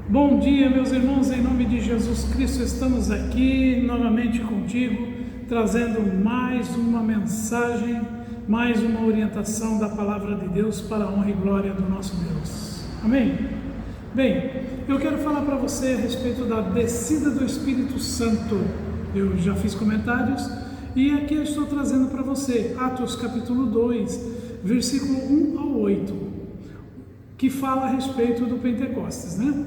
Bom dia, meus irmãos, em nome de Jesus Cristo, estamos aqui novamente contigo, trazendo mais uma mensagem, mais uma orientação da Palavra de Deus para a honra e glória do nosso Deus. Amém? Bem, eu quero falar para você a respeito da descida do Espírito Santo. Eu já fiz comentários e aqui eu estou trazendo para você Atos capítulo 2, versículo 1 ao 8, que fala a respeito do Pentecostes, né?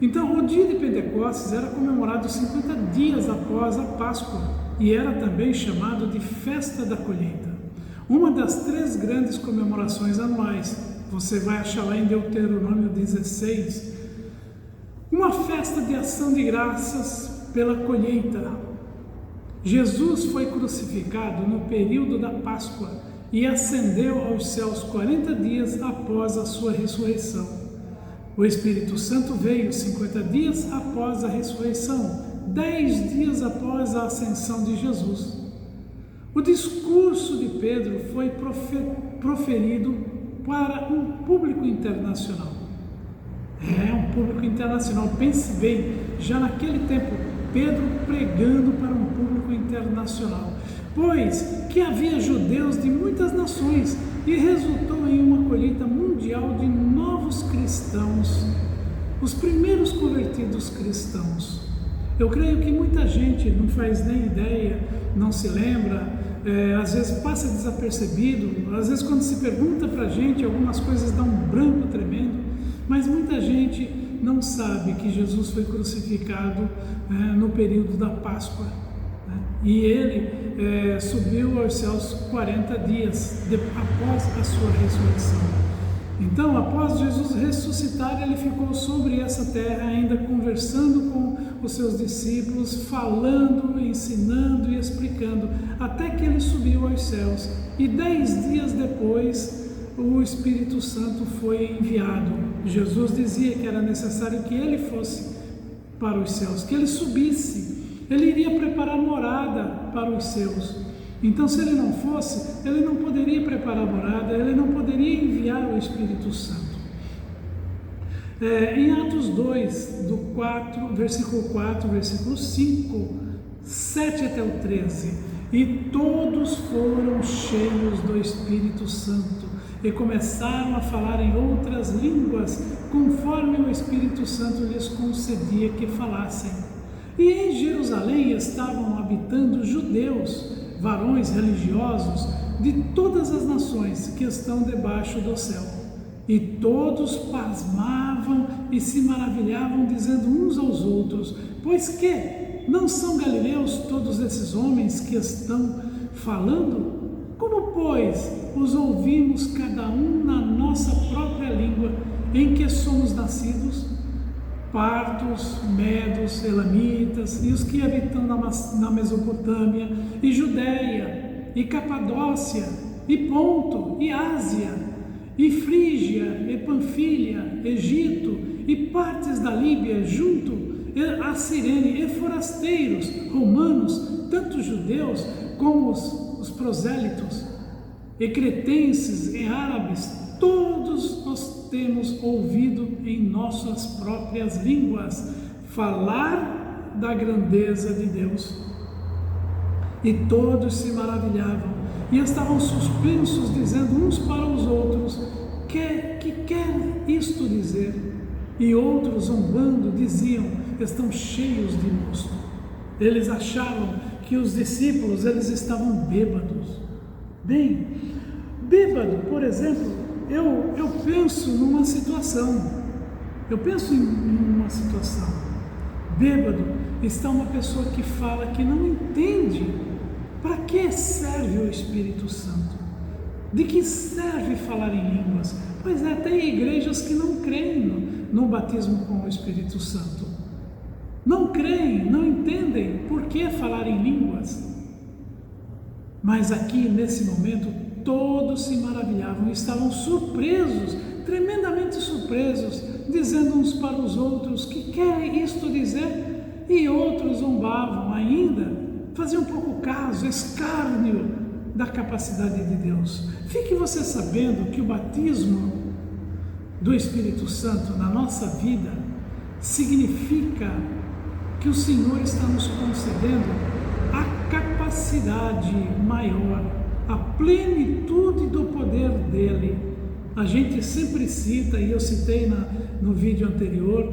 Então, o dia de Pentecostes era comemorado 50 dias após a Páscoa e era também chamado de Festa da Colheita, uma das 3 grandes comemorações anuais. Você vai achar lá em Deuteronômio 16, uma festa de ação de graças pela colheita. Jesus foi crucificado no período da Páscoa e ascendeu aos céus 40 dias após a sua ressurreição. O Espírito Santo veio 50 dias após a ressurreição, 10 dias após a ascensão de Jesus. O discurso de Pedro foi proferido para um público internacional. Um público internacional. Pense bem, já naquele tempo, Pedro pregando para um público internacional, pois que havia judeus de muitas nações e resultou em uma colheita mundial de novos cristãos, os primeiros convertidos cristãos. Eu creio que muita gente não faz nem ideia, não se lembra, às vezes passa desapercebido, às vezes quando se pergunta para a gente, algumas coisas dão um branco tremendo, mas muita gente não sabe que Jesus foi crucificado no período da Páscoa, né? E ele subiu aos céus 40 dias após a sua ressurreição. Então, após Jesus ressuscitar, ele ficou sobre essa terra ainda conversando com os seus discípulos, falando, ensinando e explicando, até que ele subiu aos céus. E 10 dias depois, o Espírito Santo foi enviado. Jesus dizia que era necessário que ele fosse para os céus, que ele subisse. Ele iria preparar morada para os seus. Então, se ele não fosse, ele não poderia preparar morada, ele não poderia enviar o Espírito Santo. Em Atos 2, versículo 4, versículo 5, 7 até o 13, e todos foram cheios do Espírito Santo e começaram a falar em outras línguas, conforme o Espírito Santo lhes concedia que falassem. E em Jerusalém estavam habitando judeus, varões religiosos de todas as nações que estão debaixo do céu. E todos pasmavam e se maravilhavam, dizendo uns aos outros: pois que não são galileus todos esses homens que estão falando? Como, pois, os ouvimos cada um na nossa própria língua em que somos nascidos? Partos, medos, elamitas e os que habitam na Mesopotâmia e Judéia e Capadócia e Ponto e Ásia e Frígia e Panfilha, Egito e partes da Líbia junto a Cirene e forasteiros romanos, tanto judeus como os prosélitos e cretenses e árabes, todos nós temos ouvido em nossas próprias línguas falar da grandeza de Deus. E todos se maravilhavam e estavam suspensos, dizendo uns para os outros: que quer isto dizer? E outros, zombando, diziam: estão cheios de mosto. Eles achavam que os discípulos eles estavam bêbados. Bem, bêbado, por exemplo, eu penso numa situação, bêbado está uma pessoa que fala que não entende para que serve o Espírito Santo, de que serve falar em línguas. Pois tem igrejas que não creem no batismo com o Espírito Santo, não creem, não entendem por que falar em línguas. Mas aqui nesse momento todos se maravilhavam, estavam surpresos, tremendamente surpresos, dizendo uns para os outros: que quer isto dizer? E outros zombavam ainda, faziam pouco caso, escárnio da capacidade de Deus. Fique você sabendo que o batismo do Espírito Santo na nossa vida significa que o Senhor está nos concedendo a capacidade maior, a plenitude do poder dele. A gente sempre cita, e eu citei no vídeo anterior,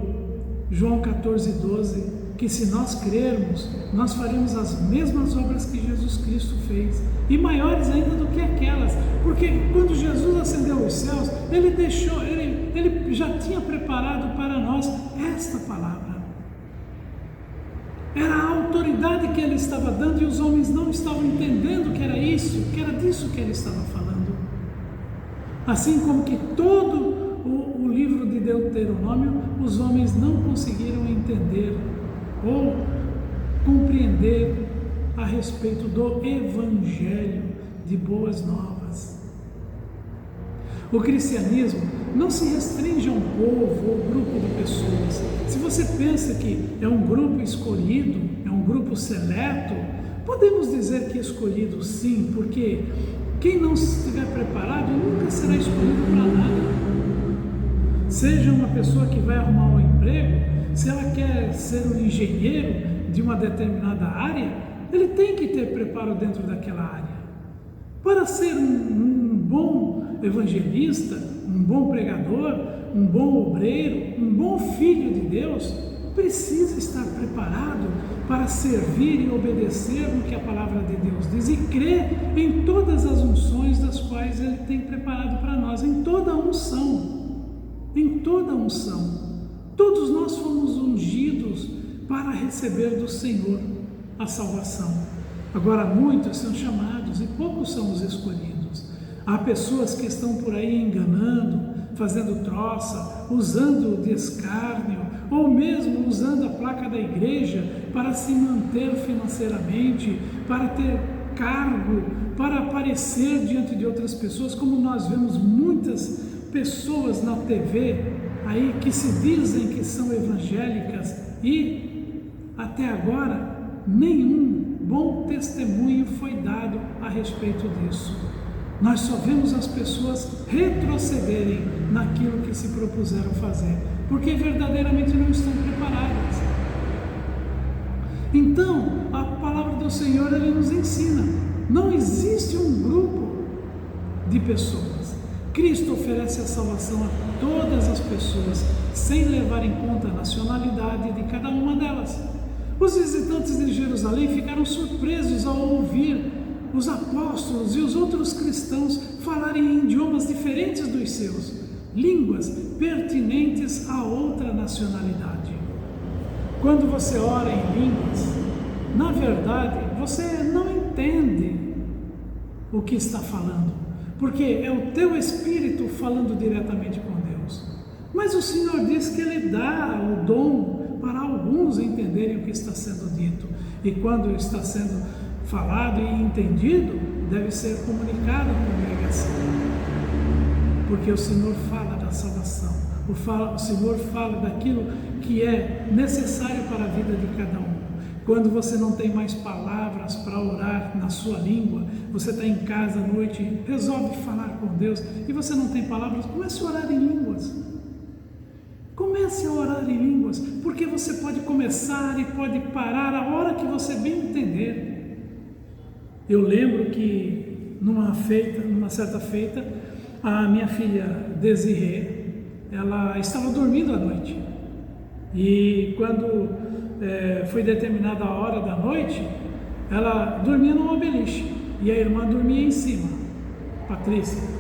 João 14:12, que se nós crermos, nós faremos as mesmas obras que Jesus Cristo fez, e maiores ainda do que aquelas, porque quando Jesus ascendeu aos céus, ele já tinha preparado para nós esta palavra. Era a autoridade que ele estava dando e os homens não estavam entendendo que era isso, que era disso que ele estava falando. Assim como que todo o livro de Deuteronômio, os homens não conseguiram entender ou compreender a respeito do Evangelho de Boas Novas. O cristianismo não se restringe a um povo ou grupo de pessoas. Se você pensa que é um grupo escolhido, é um grupo seleto, podemos dizer que é escolhido sim, porque quem não estiver preparado nunca será escolhido para nada. Seja uma pessoa que vai arrumar um emprego, se ela quer ser um engenheiro de uma determinada área, ele tem que ter preparo dentro daquela área. Para ser um bom evangelista, um bom pregador, um bom obreiro, um bom filho de Deus, precisa estar preparado para servir e obedecer no que a palavra de Deus diz e crer em todas as unções das quais Ele tem preparado para nós, em toda a unção, em toda a unção. Todos nós fomos ungidos para receber do Senhor a salvação. Agora muitos são chamados e poucos são os escolhidos. Há pessoas que estão por aí enganando, fazendo troça, usando de escárnio, ou mesmo usando a placa da igreja para se manter financeiramente, para ter cargo, para aparecer diante de outras pessoas, como nós vemos muitas pessoas na TV aí que se dizem que são evangélicas e até agora nenhum bom testemunho foi dado a respeito disso. Nós só vemos as pessoas retrocederem naquilo que se propuseram fazer, porque verdadeiramente não estão preparadas. Então, a palavra do Senhor, Ele nos ensina, não existe um grupo de pessoas. Cristo oferece a salvação a todas as pessoas, sem levar em conta a nacionalidade de cada uma delas. Os visitantes de Jerusalém ficaram surpresos ao ouvir os apóstolos e os outros cristãos falarem em idiomas diferentes dos seus, línguas pertinentes a outra nacionalidade. Quando você ora em línguas, na verdade, você não entende o que está falando, porque é o teu espírito falando diretamente com Deus. Mas o Senhor diz que Ele dá o dom para alguns entenderem o que está sendo dito, e quando está sendo falado e entendido, deve ser comunicado à congregação, porque o Senhor fala da salvação, o Senhor fala daquilo que é necessário para a vida de cada um. Quando você não tem mais palavras para orar na sua língua, você está em casa à noite, resolve falar com Deus e você não tem palavras, comece a orar em línguas. Comece a orar em línguas, porque você pode começar e pode parar a hora que você bem entender. Eu lembro que numa certa feita, a minha filha Desirê, ela estava dormindo à noite. E quando foi determinada a hora da noite, ela dormia numa beliche e a irmã dormia em cima, Patrícia.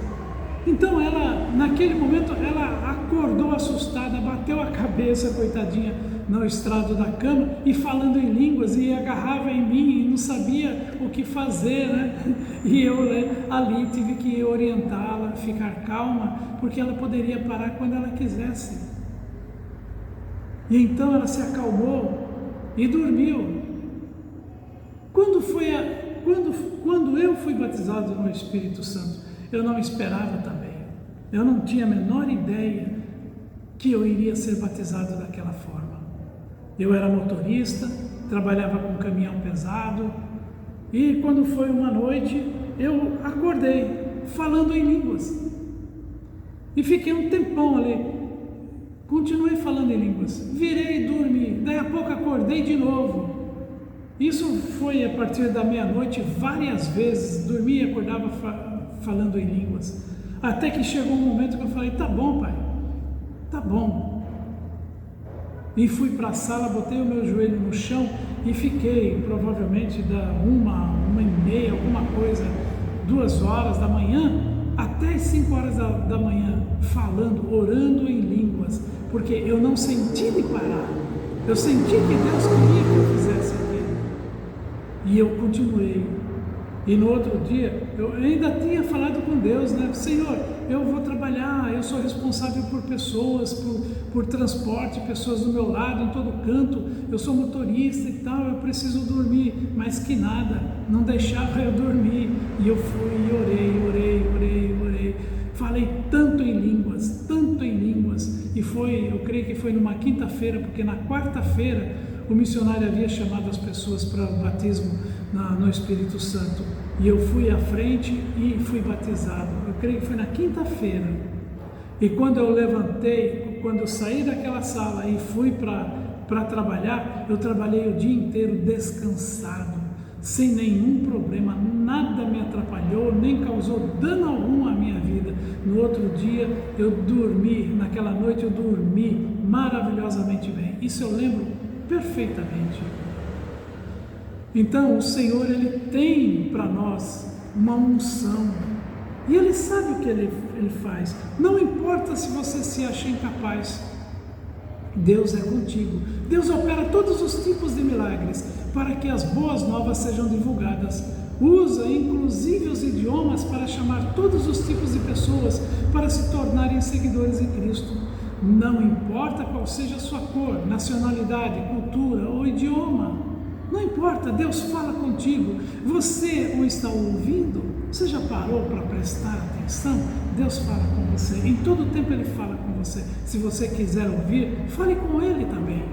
Então ela, naquele momento, ela acordou assustada, bateu a cabeça, coitadinha, no estrado da cama e falando em línguas, e agarrava em mim e não sabia o que fazer, né? E eu ali tive que orientá-la, ficar calma, porque ela poderia parar quando ela quisesse. E então ela se acalmou e dormiu. Quando eu fui batizado no Espírito Santo, eu não esperava também. Eu não tinha a menor ideia que eu iria ser batizado daquela forma. Eu era motorista, trabalhava com caminhão pesado, e quando foi uma noite, eu acordei falando em línguas. E fiquei um tempão ali, Continuei falando em línguas, virei e dormi, daí a pouco acordei de novo. Isso foi a partir da meia-noite, várias vezes, dormia e acordava falando em línguas, até que chegou um momento que eu falei, tá bom, pai, tá bom. E fui para a sala, botei o meu joelho no chão e fiquei provavelmente da 1h30, alguma coisa, 2 horas da manhã, até as 5 horas da manhã, falando, orando em línguas, porque eu não senti de parar, eu senti que Deus queria que eu fizesse aquilo, e eu continuei. E no outro dia, eu ainda tinha falado com Deus, né? Senhor, eu vou trabalhar, eu sou responsável por pessoas, por transporte, pessoas do meu lado, em todo canto, eu sou motorista e tal, eu preciso dormir, mas que nada, não deixava eu dormir. E eu fui e orei, falei tanto em línguas, e foi, eu creio que foi numa quinta-feira, porque na quarta-feira o missionário havia chamado as pessoas para o batismo no Espírito Santo, e eu fui à frente e fui batizado. Eu creio que foi na quinta-feira, e quando eu levantei, quando eu saí daquela sala e fui para trabalhar, eu trabalhei o dia inteiro descansado, sem nenhum problema, nada me atrapalhou, nem causou dano algum à minha vida. No outro dia eu dormi, naquela noite eu dormi maravilhosamente bem, isso eu lembro perfeitamente. Então o Senhor, Ele tem para nós uma unção, e Ele sabe o que Ele faz. Não importa se você se acha incapaz, Deus é contigo. Deus opera todos os tipos de milagres para que as boas novas sejam divulgadas. Usa inclusive os idiomas para chamar todos os tipos de pessoas para se tornarem seguidores de Cristo. Não importa qual seja a sua cor, nacionalidade, cultura ou idioma. Não importa, Deus fala contigo. Você o está ouvindo? Você já parou para prestar atenção? Deus fala com você, em todo tempo Ele fala com você. Se você quiser ouvir, fale com Ele também.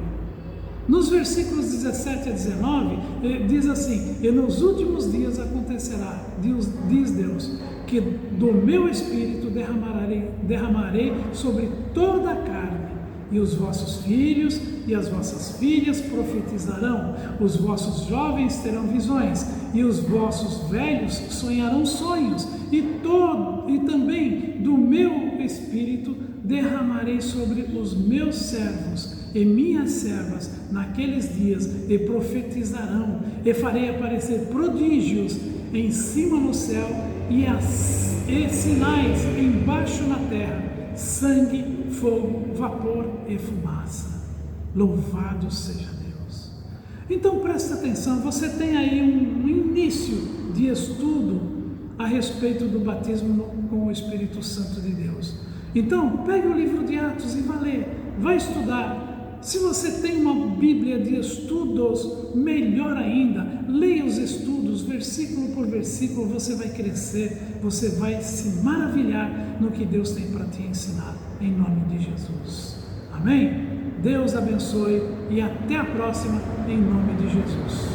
Nos versículos 17 a 19, diz assim: e nos últimos dias acontecerá, diz Deus, que do meu Espírito derramarei sobre toda a carne, e os vossos filhos e as vossas filhas profetizarão, os vossos jovens terão visões, e os vossos velhos sonharão sonhos, e também do meu Espírito derramarei sobre os meus servos e minhas servas naqueles dias, e profetizarão, e farei aparecer prodígios em cima no céu e sinais embaixo na terra, sangue, fogo, vapor e fumaça. Louvado seja Deus. Então presta atenção, você tem aí um início de estudo a respeito do batismo com o Espírito Santo de Deus. Então pegue o livro de Atos e vá ler, vai estudar. Se você tem uma Bíblia de estudos, melhor ainda, leia os estudos, versículo por versículo, você vai crescer, você vai se maravilhar no que Deus tem para te ensinar, em nome de Jesus. Amém? Deus abençoe e até a próxima, em nome de Jesus.